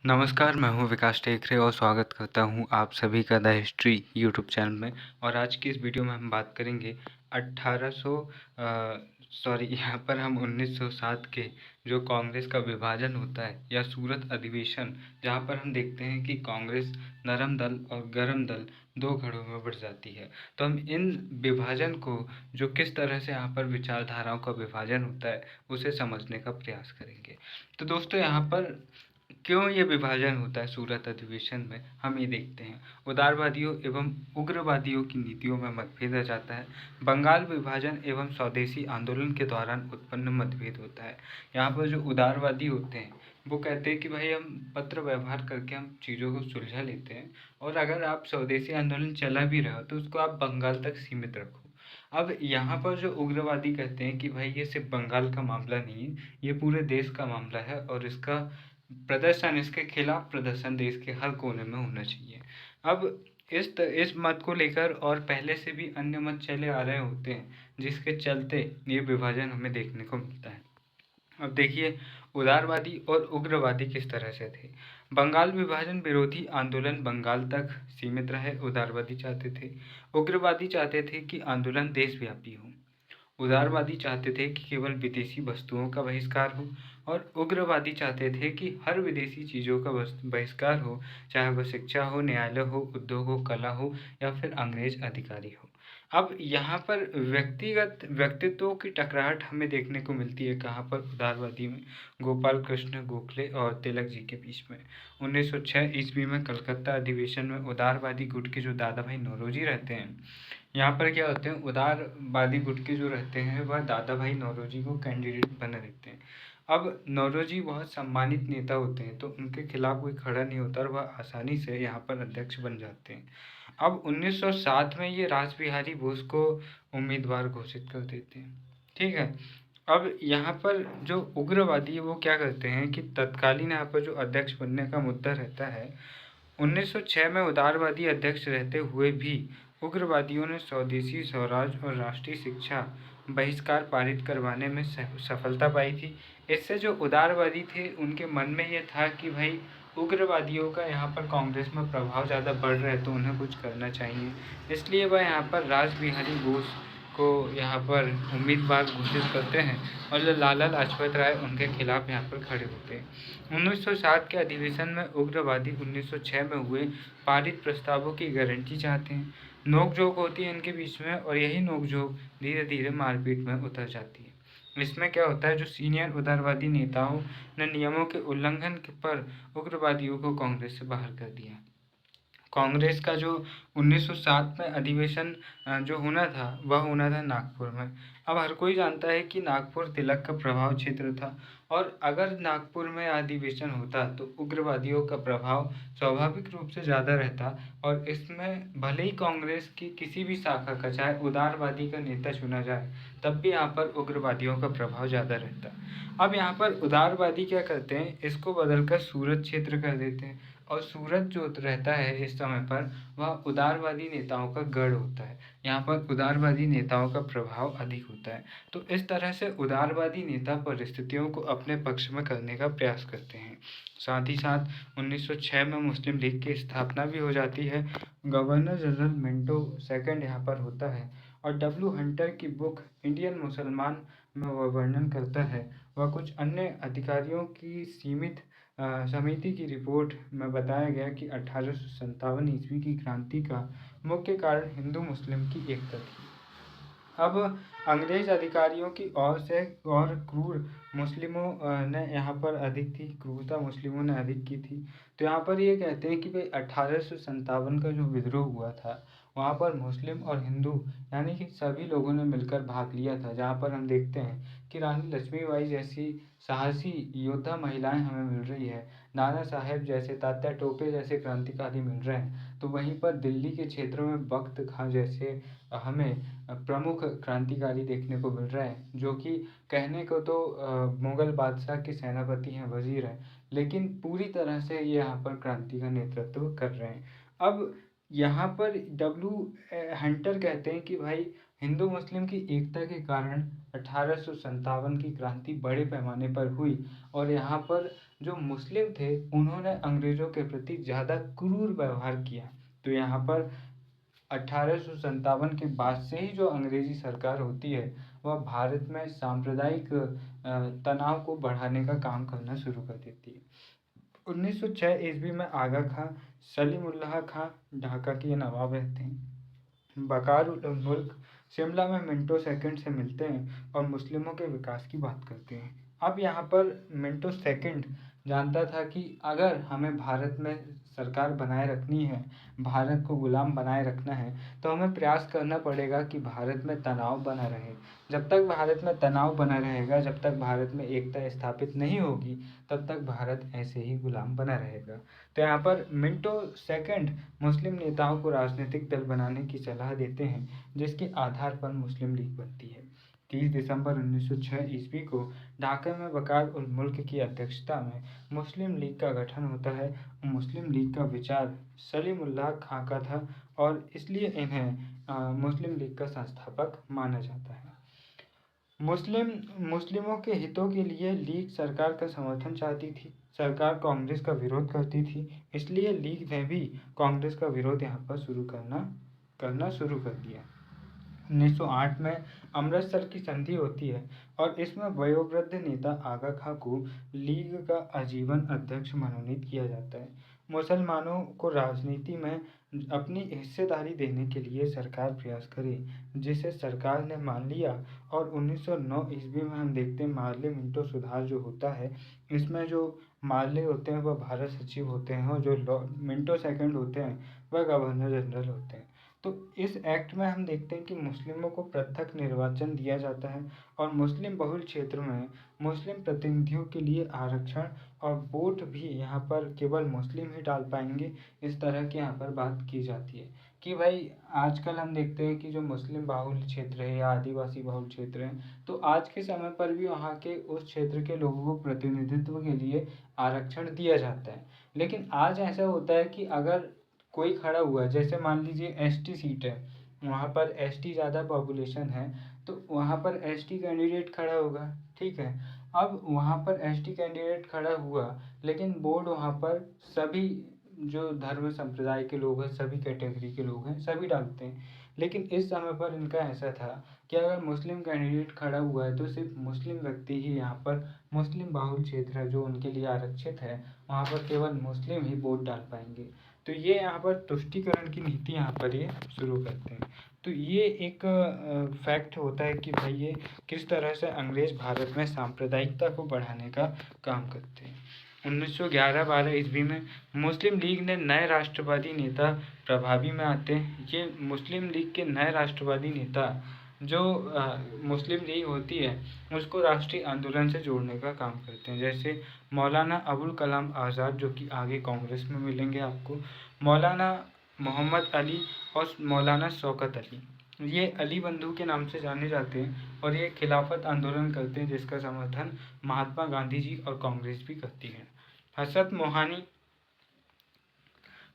नमस्कार, मैं हूँ विकास टेकरे और स्वागत करता हूँ आप सभी का द हिस्ट्री यूट्यूब चैनल में। और आज की इस वीडियो में हम बात करेंगे 1800 यहाँ पर हम 1907 के जो कांग्रेस का विभाजन होता है या सूरत अधिवेशन, जहाँ पर हम देखते हैं कि कांग्रेस नरम दल और गरम दल दो घड़ों में बढ़ जाती है। तो हम इन विभाजन को, जो किस तरह से यहाँ पर विचारधाराओं का विभाजन होता है, उसे समझने का प्रयास करेंगे। तो दोस्तों, यहाँ पर क्यों ये विभाजन होता है सूरत अधिवेशन में, हम ये देखते हैं। उदारवादियों एवं उग्रवादियों की नीतियों में मतभेद आ जाता है। बंगाल विभाजन एवं स्वदेशी आंदोलन के दौरान उत्पन्न मतभेद होता है। यहाँ पर जो उदारवादी होते हैं वो कहते हैं कि भाई हम पत्र व्यवहार करके हम चीज़ों को सुलझा लेते हैं, और अगर आप स्वदेशी आंदोलन चला भी रहे हो तो उसको आप बंगाल तक सीमित रखो। अब यहाँ पर जो उग्रवादी कहते हैं कि भाई ये सिर्फ बंगाल का मामला नहीं है, ये पूरे देश का मामला है, और इसका प्रदर्शन, इसके खिलाफ प्रदर्शन देश के हर कोने में होना चाहिए। अब इस मत को लेकर और पहले से भी अन्य मत चले आ रहे होते हैं, जिसके चलते ये विभाजन हमें देखने को मिलता है। अब देखिए, उदारवादी और उग्रवादी किस तरह से थे। बंगाल विभाजन विरोधी आंदोलन बंगाल तक सीमित रहे, उदारवादी चाहते थे। उग्रवादी चाहते थे कि आंदोलन देशव्यापी हो। उदारवादी चाहते थे कि केवल विदेशी वस्तुओं का बहिष्कार हो, और उग्रवादी चाहते थे कि हर विदेशी चीज़ों का बहिष्कार हो, चाहे वह शिक्षा हो, न्यायालय हो, उद्योग हो, कला हो, या फिर अंग्रेज अधिकारी हो। अब यहाँ पर व्यक्तिगत व्यक्तित्वों की टकराहट हमें देखने को मिलती है। कहाँ पर? उदारवादी में गोपाल कृष्ण गोखले और तिलक जी के बीच में 1906 ईस्वी में कलकत्ता अधिवेशन में उदारवादी गुट के जो दादा भाई नौरोजी रहते हैं, यहाँ पर क्या होते हैं, उदारवादी गुट के जो रहते हैं वह दादा भाई नौरोजी को कैंडिडेट बने रहते हैं। अब नौरोजी बहुत सम्मानित नेता होते हैं, तो उनके खिलाफ कोई खड़ा नहीं होता और वह आसानी से यहाँ पर अध्यक्ष बन जाते हैं। अब 1907 में ये रास बिहारी बोस को उम्मीदवार घोषित कर देते हैं। ठीक है। अब यहाँ पर जो उग्रवादी है वो क्या करते हैं कि तत्कालीन यहाँ पर जो अध्यक्ष बनने का मुद्दा रहता है, 1906 में उदारवादी अध्यक्ष रहते हुए भी उग्रवादियों ने स्वदेशी स्वराज और राष्ट्रीय शिक्षा बहिष्कार पारित करवाने में सफलता पाई थी। इससे जो उदारवादी थे उनके मन में ये था कि भाई उग्रवादियों का यहाँ पर कांग्रेस में प्रभाव ज़्यादा बढ़ रहा है, तो उन्हें कुछ करना चाहिए। इसलिए वह यहाँ पर रास बिहारी बोस को यहाँ पर उम्मीदवार घोषित करते हैं, और जो लाला लाजपत राय उनके खिलाफ यहाँ पर खड़े होते हैं। 1907 के अधिवेशन में उग्रवादी 1906 में हुए पारित प्रस्तावों की गारंटी चाहते हैं। नोकझोंक होती है इनके बीच में, और यही नोकझोंक धीरे धीरे मारपीट में उतर जाती है। इसमें क्या होता है, जो सीनियर उदारवादी नेताओं ने नियमों के उल्लंघन पर उग्रवादियों को कांग्रेस से बाहर कर दिया। कांग्रेस का जो 1907 में अधिवेशन जो होना था वह होना था नागपुर में। अब हर कोई जानता है कि नागपुर तिलक का प्रभाव क्षेत्र था, और अगर नागपुर में अधिवेशन होता तो उग्रवादियों का प्रभाव स्वाभाविक रूप से ज़्यादा रहता, और इसमें भले ही कांग्रेस की किसी भी शाखा का, चाहे उदारवादी का नेता चुना जाए, तब भी यहाँ पर उग्रवादियों का प्रभाव ज़्यादा रहता। अब यहाँ पर उदारवादी क्या करते हैं, इसको बदलकर सूरत क्षेत्र कर देते हैं, और सूरत जो रहता है इस समय पर वह उदारवादी नेताओं का गढ़ होता है। यहाँ पर उदारवादी नेताओं का प्रभाव अधिक होता है। तो इस तरह से उदारवादी नेता परिस्थितियों को अपने पक्ष में करने का प्रयास करते हैं। साथ ही साथ 1906 में मुस्लिम लीग की स्थापना भी हो जाती है। गवर्नर जनरल मिंटो सेकंड यहाँ पर होता है, और डब्ल्यू हंटर की बुक इंडियन मुसलमान में वह वर्णन करता है। वह कुछ अन्य अधिकारियों की सीमित समिति की रिपोर्ट में बताया गया कि 1857 ईस्वी की क्रांति का मुख्य कारण हिंदू मुस्लिम की एकता थी। अब अंग्रेज अधिकारियों की ओर से और क्रूर मुस्लिमों ने यहाँ पर अधिक थी, क्रूरता मुस्लिमों ने अधिक की थी। तो यहाँ पर ये कहते हैं कि भाई 1857 का जो विद्रोह हुआ था, वहाँ पर मुस्लिम और हिंदू यानी कि सभी लोगों ने मिलकर भाग लिया था। जहाँ पर हम देखते हैं कि रानी लक्ष्मीबाई जैसी साहसी योद्धा महिलाएं हमें मिल रही है, नाना साहेब जैसे, तात्या टोपे जैसे क्रांतिकारी मिल रहे हैं, तो वहीं पर दिल्ली के क्षेत्रों में बख्त खां जैसे हमें प्रमुख क्रांतिकारी देखने को मिल रहे हैं, जो कि कहने को तो मुगल बादशाह के सेनापति हैं, वजीर हैं, लेकिन पूरी तरह से ये यहाँ पर क्रांति का नेतृत्व कर रहे हैं। अब यहाँ पर डब्ल्यू हंटर कहते हैं कि भाई हिंदू मुस्लिम की एकता के कारण 1857 की क्रांति बड़े पैमाने पर हुई और यहाँ पर जो मुस्लिम थे उन्होंने अंग्रेज़ों के प्रति ज़्यादा क्रूर व्यवहार किया। तो यहाँ पर 1857 के बाद से ही जो अंग्रेजी सरकार होती है वह भारत में सांप्रदायिक तनाव को बढ़ाने का काम करना शुरू कर देती है। 1906 ईस्वी में आगा खां सलीमुल्लाह खां ढाका के नवाब रहते हैं। बकार उल मुल्क शिमला में मिंटो सेकंड से मिलते हैं और मुस्लिमों के विकास की बात करते हैं। अब यहाँ पर मिंटो सेकंड जानता था कि अगर हमें भारत में सरकार बनाए रखनी है, भारत को गुलाम बनाए रखना है, तो हमें प्रयास करना पड़ेगा कि भारत में तनाव बना रहे। जब तक भारत में तनाव बना रहेगा, जब तक भारत में एकता स्थापित नहीं होगी, तब तक भारत ऐसे ही गुलाम बना रहेगा। तो यहाँ पर मिंटो सेकंड मुस्लिम नेताओं को राजनीतिक दल बनाने की सलाह देते हैं, जिसके आधार पर मुस्लिम लीग बनती है। 30 दिसंबर 1906 ईस्वी को ढाका में बकार उल मुल्क की अध्यक्षता में मुस्लिम लीग का गठन होता है। मुस्लिम लीग का विचार सलीमुल्लाह खां का था और इसलिए इन्हें मुस्लिम लीग का संस्थापक माना जाता है। मुस्लिमों के हितों के लिए लीग सरकार का समर्थन चाहती थी। सरकार कांग्रेस का विरोध करती थी, इसलिए लीग ने भी कांग्रेस का विरोध यहाँ पर करना शुरू कर दिया। 1908 में अमृतसर की संधि होती है और इसमें वयोवृद्ध नेता आगा खां को लीग का आजीवन अध्यक्ष मनोनीत किया जाता है। मुसलमानों को राजनीति में अपनी हिस्सेदारी देने के लिए सरकार प्रयास करे, जिसे सरकार ने मान लिया और 1909 ईस्वी में हम देखते हैं मार्ले मिंटो सुधार जो होता है। इसमें जो मार्ले होते हैं वह भारत सचिव होते हैं और जो मिंटो सेकंड होते हैं वह गवर्नर जनरल होते हैं। तो इस एक्ट में हम देखते हैं कि मुस्लिमों को पृथक निर्वाचन दिया जाता है और मुस्लिम बहुल क्षेत्र में मुस्लिम प्रतिनिधियों के लिए आरक्षण और वोट भी यहाँ पर केवल मुस्लिम ही डाल पाएंगे, इस तरह की यहाँ पर बात की जाती है कि भाई आजकल हम देखते हैं कि जो मुस्लिम बाहुल क्षेत्र है या आदिवासी बहुल क्षेत्र है, तो आज के समय पर भी वहाँ के उस क्षेत्र के लोगों को प्रतिनिधित्व के लिए आरक्षण दिया जाता है। लेकिन आज ऐसा होता है कि अगर कोई खड़ा हुआ, जैसे मान लीजिए एसटी सीट है, वहाँ पर एसटी ज़्यादा पॉपुलेशन है, तो वहाँ पर एसटी कैंडिडेट खड़ा होगा, ठीक है। अब वहाँ पर एसटी कैंडिडेट खड़ा हुआ, लेकिन बोर्ड वहाँ पर सभी जो धर्म संप्रदाय के लोग हैं, सभी कैटेगरी के लोग हैं, सभी डालते हैं। लेकिन इस समय पर इनका ऐसा था कि अगर मुस्लिम कैंडिडेट खड़ा हुआ है तो सिर्फ मुस्लिम व्यक्ति ही यहाँ पर, मुस्लिम बाहुल क्षेत्र है जो उनके लिए आरक्षित है, वहाँ पर केवल मुस्लिम ही वोट डाल पाएंगे। तो ये यहाँ पर तुष्टीकरण की नीति यहाँ पर ये शुरू करते हैं। तो ये एक फैक्ट होता है कि भाई ये किस तरह से अंग्रेज भारत में सांप्रदायिकता को बढ़ाने का काम करते हैं। 1911-12 ईस्वी में मुस्लिम लीग ने नए राष्ट्रवादी नेता प्रभावी में आते हैं। ये मुस्लिम लीग के नए राष्ट्रवादी नेता जो मुस्लिम लीग होती है उसको राष्ट्रीय आंदोलन से जोड़ने का काम करते हैं, जैसे मौलाना अबुल कलाम आज़ाद जो कि आगे कांग्रेस में मिलेंगे आपको, मौलाना मोहम्मद अली और मौलाना शौकत अली। ये अली बंधु के नाम से जाने जाते हैं और ये खिलाफत आंदोलन करते हैं जिसका समर्थन महात्मा गांधी जी और कांग्रेस भी करती है। हजरत मोहानी,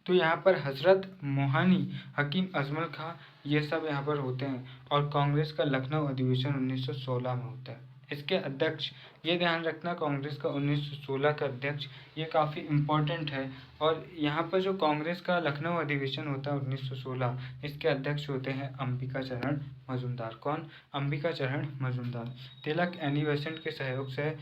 तो यहाँ पर हजरत मोहानी, हकीम अजमल खां, ये सब यहाँ पर होते हैं और कांग्रेस का लखनऊ अधिवेशन 1916 में होता है। इसके अध्यक्ष, ये ध्यान रखना कांग्रेस का 1916 का अध्यक्ष, ये काफ़ी इम्पोर्टेंट है। और यहाँ पर जो कांग्रेस का लखनऊ अधिवेशन होता है 1916, इसके अध्यक्ष होते हैं अंबिका चरण मजूमदार। कौन? अंबिका चरण मजूमदार। तिलक एनी के सहयोग से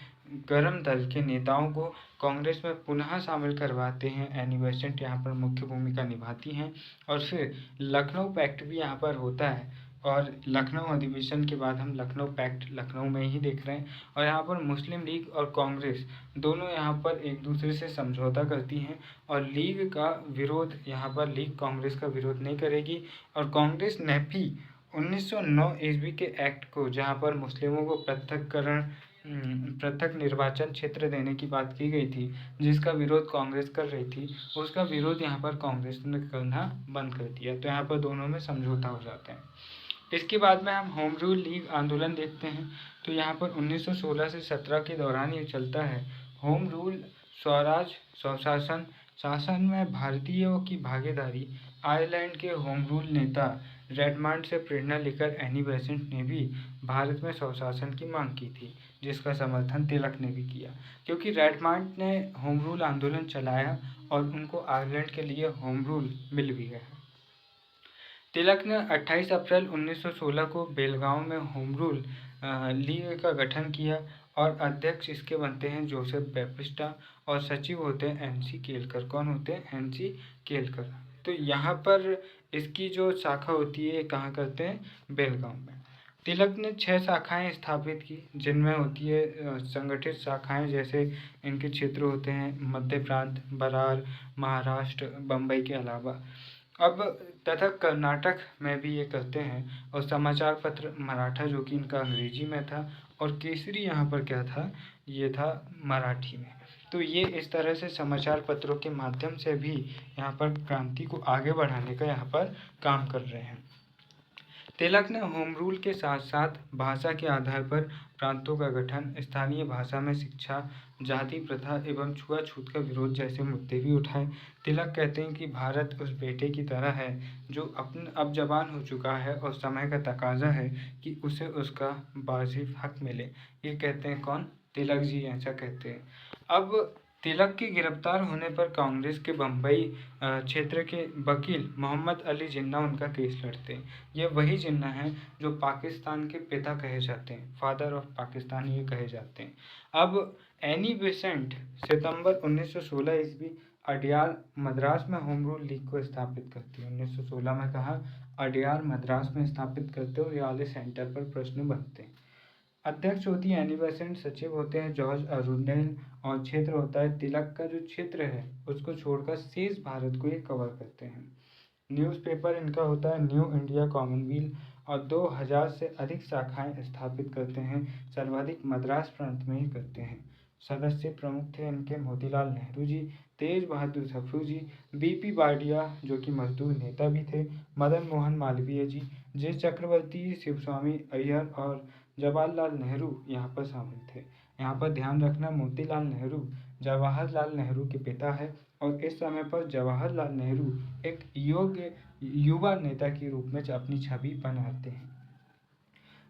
गरम दल के नेताओं को कांग्रेस में पुनः शामिल करवाते हैं। एनी बेसेंट यहाँ पर मुख्य भूमिका निभाती हैं और फिर लखनऊ पैक्ट भी यहाँ पर होता है और लखनऊ अधिवेशन के बाद हम लखनऊ पैक्ट लखनऊ में ही देख रहे हैं और यहाँ पर मुस्लिम लीग और कांग्रेस दोनों यहाँ पर एक दूसरे से समझौता करती हैं और लीग का विरोध, यहाँ पर लीग कांग्रेस का विरोध नहीं करेगी। और कांग्रेस ने भी 1909 ईस्वी के एक्ट को, जहाँ पर मुस्लिमों को पृथक निर्वाचन क्षेत्र देने की बात की गई थी, जिसका विरोध कांग्रेस कर रही थी, उसका विरोध यहाँ पर कांग्रेस ने करना बंद कर दिया। तो यहाँ पर दोनों में समझौता हो जाता है। इसके बाद में हम होम रूल लीग आंदोलन देखते हैं। तो यहाँ पर 1916 से 17 के दौरान ये चलता है। होम रूल, स्वराज, स्वशासन, शासन में भारतीयों की भागीदारी। आयरलैंड के होम रूल नेता रेडमांड से प्रेरणा लेकर एनी बेसेंट ने भी भारत में स्वशासन की मांग की थी, जिसका समर्थन तिलक ने भी किया, क्योंकि रेडमांड ने होम रूल आंदोलन चलाया और उनको आयरलैंड के लिए होम रूल मिल भी गया। तिलक ने 28 अप्रैल 1916 को बेलगांव में होम रूल लीग का गठन किया और अध्यक्ष इसके बनते हैं जोसेफ बैप्टिस्टा और सचिव होते हैं एनसी केलकर। कौन होते हैं? एनसी केलकर। तो यहाँ पर इसकी जो शाखा होती है कहाँ करते हैं? बेलगांव में। तिलक ने 6 शाखाएं स्थापित की, जिनमें होती है संगठित शाखाएं, जैसे इनके क्षेत्र होते हैं मध्य प्रांत, बरार, महाराष्ट्र, बम्बई के अलावा। अब तथा कर्नाटक में भी ये करते हैं, और समाचार पत्र मराठा जो कि इनका अंग्रेजी में था, और केसरी यहाँ पर क्या था? ये था मराठी में। तो ये इस तरह से समाचार पत्रों के माध्यम से भी यहाँ पर क्रांति को आगे बढ़ाने का यहाँ पर काम कर रहे हैं। तिलक ने होम रूल के साथ साथ भाषा के आधार पर प्रांतों का गठन, स्थानीय भाषा में शिक्षा, जाति प्रथा एवं छुआछूत का विरोध जैसे मुद्दे भी उठाए। तिलक कहते हैं कि भारत उस बेटे की तरह है जो अब जवान हो चुका है और समय का तकाजा है कि उसे उसका वाजिब हक मिले। ये कहते हैं कौन? तिलक जी ऐसा कहते हैं। अब तिलक के गिरफ्तार होने पर कांग्रेस के बम्बई क्षेत्र के वकील मोहम्मद अली जिन्ना उनका केस लड़ते हैं। ये वही जिन्ना हैं जो पाकिस्तान के पिता कहे जाते हैं, फादर ऑफ पाकिस्तान ये कहे जाते हैं। अब एनी बेसेंट सितंबर 1916 ईस्वी अडयार मद्रास में होम रूल लीग को स्थापित करती है। 1916 में कहा अडयार मद्रास में स्थापित करते हैं और ये वाले सेंटर पर प्रश्न बनते हैं। अध्यक्ष होती है एनी बेसेंट, सचिव होते हैं जॉर्ज अरुंडेल, और क्षेत्र होता है तिलक का जो क्षेत्र है उसको छोड़कर शेष भारत को ये कवर करते हैं। न्यूज़पेपर इनका होता है न्यू इंडिया कॉमनवील, और 2000 से अधिक शाखाएं स्थापित करते हैं, सर्वाधिक मद्रास प्रांत में ही करते हैं। सदस्य प्रमुख थे इनके मोतीलाल नेहरू जी, तेज बहादुर सप्रू जी, बीपी बाडिया जो कि मजदूर नेता भी थे, मदन मोहन मालवीय जी, जे चक्रवर्ती, शिवस्वामी अय्यर और जवाहरलाल नेहरू यहाँ पर शामिल थे। यहाँ पर ध्यान रखना मोतीलाल नेहरू जवाहरलाल नेहरू के पिता है, और इस समय पर जवाहरलाल नेहरू एक योग्य युवा नेता के रूप में अपनी छवि बनाते हैं।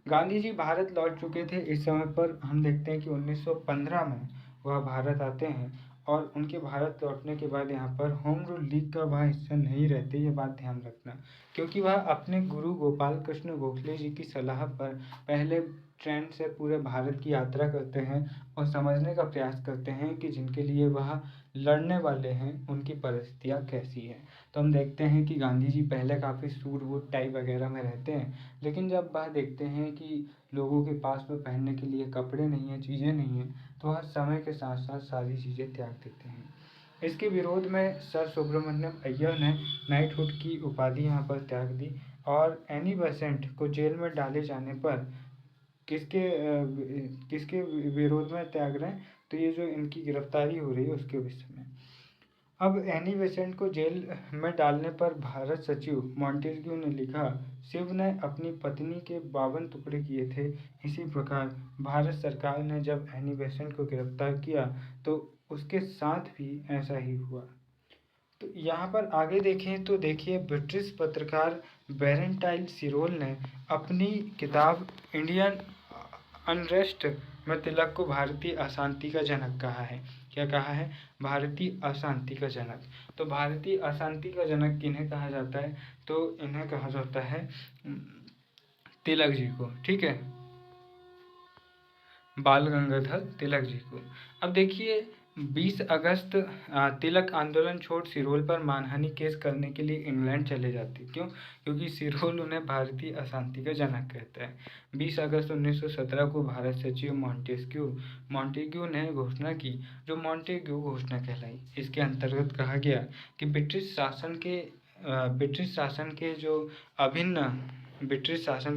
गांधी जी भारत लौट चुके थे इस समय पर। हम देखते हैं कि 1915 में वह भारत आते हैं, और उनके भारत लौटने के बाद यहाँ पर होम रूल लीग का वह हिस्सा नहीं रहते, ये बात ध्यान रखना, क्योंकि वह अपने गुरु गोपाल कृष्ण गोखले जी की सलाह पर पहले ट्रेन से पूरे भारत की यात्रा करते हैं और समझने का प्रयास करते हैं कि जिनके लिए वह लड़ने वाले हैं उनकी परिस्थितियाँ कैसी हैं। तो हम देखते हैं कि गांधी जी पहले काफ़ी सूट वूट टाई वगैरह में रहते हैं, लेकिन जब वह देखते हैं कि लोगों के पास में पहनने के लिए कपड़े नहीं हैं, चीज़ें नहीं हैं, तो वह समय के साथ साथ सारी चीज़ें त्याग देते हैं। इसके विरोध में सर सुब्रमण्यम अय्यर ने नाइटहुड की उपाधि यहाँ पर त्याग दी, और एनी बेसेंट को जेल में डाले जाने पर किसके विरोध में त्याग रहे हैं? तो ये जो इनकी गिरफ्तारी हो रही है उसके विषय में। अब एनी बेसेंट को जेल में डालने पर भारत सचिव मॉन्टेस्क्यू ने लिखा, शिव ने अपनी पत्नी के 52 टुकड़े किए थे, इसी प्रकार भारत सरकार ने जब एनी बेसेंट को गिरफ्तार किया तो उसके साथ भी ऐसा ही हुआ। तो यहाँ पर आगे देखें तो देखिए ब्रिटिश पत्रकार बैरेंटाइन सिरोल ने अपनी किताब इंडियन अनरेस्ट में तिलक को भारतीय अशांति का जनक कहा है। क्या कहा है? भारतीय अशांति का जनक। तो भारतीय अशांति का जनक किन्हें कहा जाता है? तो इन्हें कहा जाता है तिलक जी को। ठीक है, बाल गंगाधर तिलक जी को। अब देखिए 20 अगस्त तिलक आंदोलन छोड़ सिरोल पर मानहानि केस करने के लिए इंग्लैंड चले जाते। क्यों? क्योंकि सिरोल उन्हें भारतीय अशांति का जनक कहता है। 20 अगस्त 1917 को भारत सचिव मॉन्टेग्यू ने घोषणा की, जो मॉन्टेग्यू घोषणा कहलाई। इसके अंतर्गत कहा गया कि ब्रिटिश शासन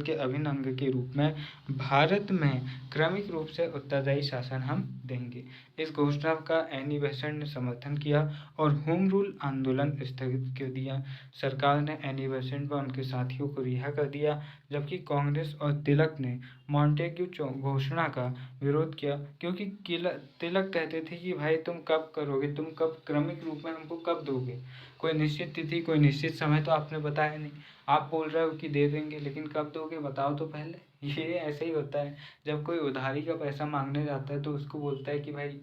के अभिन्न अंग के रूप में भारत में क्रमिक रूप से उत्तरदायी शासन हम देंगे। इस घोषणा का एनी बेसेंट ने समर्थन किया और होम रूल आंदोलन स्थगित कर दिया। सरकार ने एनी बेसेंट व उनके साथियों को रिहा कर दिया, जबकि कांग्रेस और तिलक ने मॉन्टेग्यू घोषणा का विरोध किया, क्योंकि तिलक कहते थे कि भाई तुम कब करोगे, तुम कब क्रमिक रूप में हमको कब दोगे, कोई निश्चित तिथि कोई निश्चित समय तो आपने बताया नहीं। आप बोल रहे हो कि दे देंगे, लेकिन कब दोगे बताओ तो पहले। ये ऐसे ही होता है, जब कोई उधारी का पैसा मांगने जाता है तो उसको बोलता है कि भाई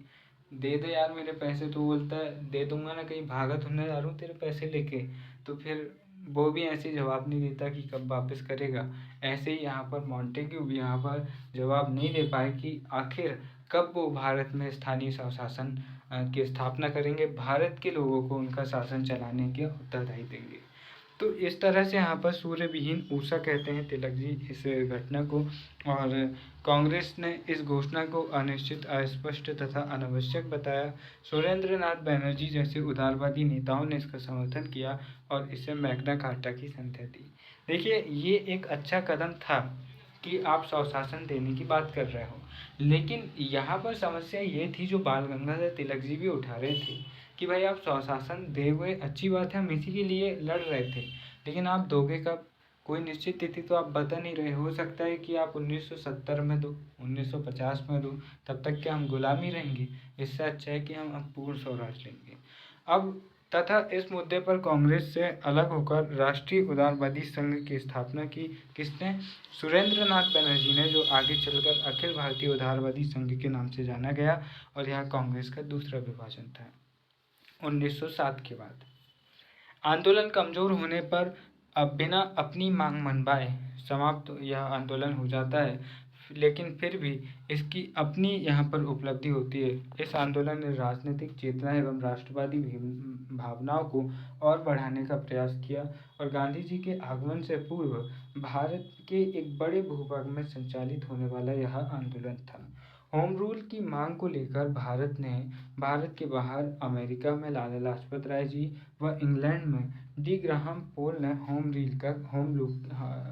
दे दे यार मेरे पैसे, तो बोलता है दे दूंगा ना, कहीं भागा थोड़ी जा रहा हूँ तेरे पैसे लेके। तो फिर वो भी ऐसे ही जवाब नहीं देता कि कब वापस करेगा। ऐसे ही यहाँ पर मॉन्टेग्यू भी यहाँ पर जवाब नहीं दे पाए कि आखिर कब वो भारत में स्थानीय स्वशासन की स्थापना करेंगे, भारत के लोगों को उनका शासन चलाने के उत्तरदायी देंगे। तो इस तरह से यहाँ पर सूर्य विहीन ऊषा कहते हैं तिलक जी इस घटना को। और कांग्रेस ने इस घोषणा को अनिश्चित, अस्पष्ट तथा अनावश्यक बताया। सुरेंद्र नाथ बनर्जी जैसे उदारवादी नेताओं ने इसका समर्थन किया और इसे मैग्ना कार्टा की संज्ञा दी। देखिए, ये एक अच्छा कदम था कि आप स्वशासन देने की बात कर रहे हो, लेकिन यहाँ पर समस्या ये थी जो बाल गंगाधर तिलक जी भी उठा रहे थे कि भाई आप स्वशासन दे हुए, अच्छी बात है, हम इसी के लिए लड़ रहे थे, लेकिन आप दोगे कब? कोई निश्चित तिथि तो आप बता नहीं रहे। हो सकता है कि आप 1970 में दो, 1950 में दो, तब तक क्या हम गुलामी रहेंगे? इससे अच्छा है कि हम अब पूर्ण स्वराज लेंगे। अब तथा इस मुद्दे पर कांग्रेस से अलग होकर राष्ट्रीय उदारवादी संघ की स्थापना की। किसने? सुरेंद्र नाथ बनर्जी ने, जो आगे चलकर अखिल भारतीय उदारवादी संघ के नाम से जाना गया। और यह कांग्रेस का दूसरा विभाजन था 1907 के बाद। आंदोलन कमजोर होने पर अब बिना अपनी मांग मनवाए समाप्त यह आंदोलन हो जाता है, लेकिन फिर भी इसकी अपनी यहाँ पर उपलब्धि होती है। इस आंदोलन ने राजनीतिक चेतना एवं राष्ट्रवादी भावनाओं को और बढ़ाने का प्रयास किया और गांधी जी के आगमन से पूर्व भारत के एक बड़े भूभाग में संचालित होने वाला यह आंदोलन था। होम रूल की मांग को लेकर भारत के बाहर अमेरिका में लाला लाजपत राय जी व इंग्लैंड में डी ग्राहम पोल ने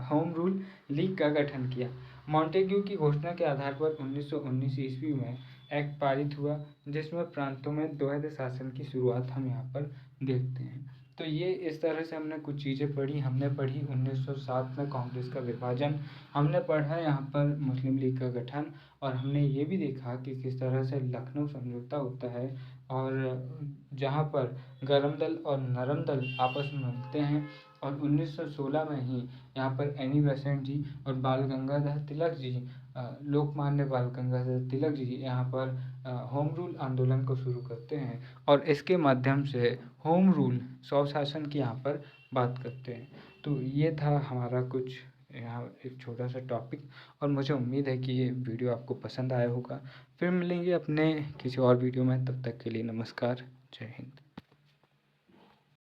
होम रूल लीग का गठन किया। मॉन्टेग्यू की घोषणा के आधार पर 1919 ईस्वी में एक्ट पारित हुआ, जिसमें प्रांतों में द्वैध शासन की शुरुआत हम यहाँ पर देखते हैं। तो ये इस तरह से हमने कुछ चीज़ें पढ़ी। हमने पढ़ी 1907 में कांग्रेस का विभाजन, हमने पढ़ा यहाँ पर मुस्लिम लीग का गठन, और हमने ये भी देखा कि किस तरह से लखनऊ समझौता होता है और जहाँ पर गरम दल और नरम दल आपस में मिलते हैं। और 1916 में ही यहाँ पर एनी बेसेंट जी और बाल गंगाधर तिलक जी, लोकमान्य बाल गंगाधर तिलक जी यहाँ पर होम रूल आंदोलन को शुरू करते हैं और इसके माध्यम से होम रूल स्वशासन की यहाँ पर बात करते हैं। तो ये था हमारा कुछ यहाँ एक छोटा सा टॉपिक, और मुझे उम्मीद है कि ये वीडियो आपको पसंद आया होगा। फिर मिलेंगे अपने किसी और वीडियो में, तब तक के लिए नमस्कार, जय हिंद।